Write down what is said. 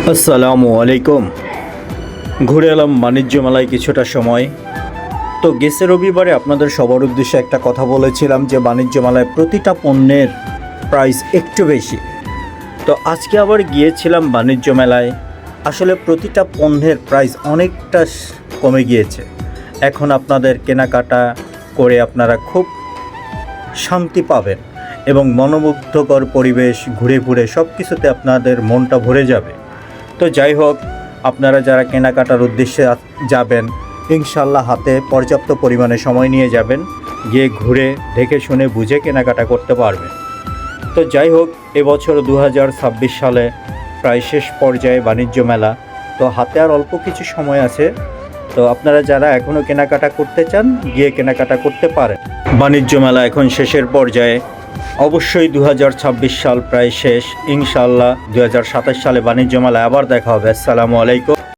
আসসালামু আলাইকুম। ঘুরে এলাম বাণিজ্য মেলায় কিছুটা সময়। তো গেছে রবিবারে আপনাদের সবার উদ্দেশ্যে একটা কথা বলেছিলাম যে বাণিজ্য মেলায় প্রতিটা পণ্যের প্রাইস একটু বেশি। তো আজকে আবার গিয়েছিলাম বাণিজ্য মেলায়। আসলে প্রতিটা পণ্যের প্রাইস অনেকটা কমে গিয়েছে। এখন আপনাদের কেনাকাটা করে আপনারা খুব শান্তি পাবেন এবং মনোমুগ্ধকর পরিবেশ, ঘুরে ঘুরে সব কিছুতে আপনাদের মনটা ভরে যাবে। তো যাই হোক, আপনারা যারা কেনাকাটার উদ্দেশ্যে যাবেন, ইনশাল্লাহ হাতে পর্যাপ্ত পরিমাণে সময় নিয়ে যাবেন, গিয়ে ঘুরে দেখে শুনে বুঝে কেনাকাটা করতে পারবেন। তো যাই হোক, এবছর 2026 সালে প্রায় শেষ পর্যায়ে বাণিজ্য মেলা। তো হাতে আর অল্প কিছু সময় আছে। তো আপনারা যারা এখনও কেনাকাটা করতে চান, গিয়ে কেনাকাটা করতে পারেন। বাণিজ্য মেলা এখন শেষের পর্যায়ে। অবশ্যই 2026 সাল প্রায় শেষ। ইনশাআল্লাহ 2027 সালে বাণিজ্য মেলায় আবার দেখা হবে। আসসালামু আলাইকুম।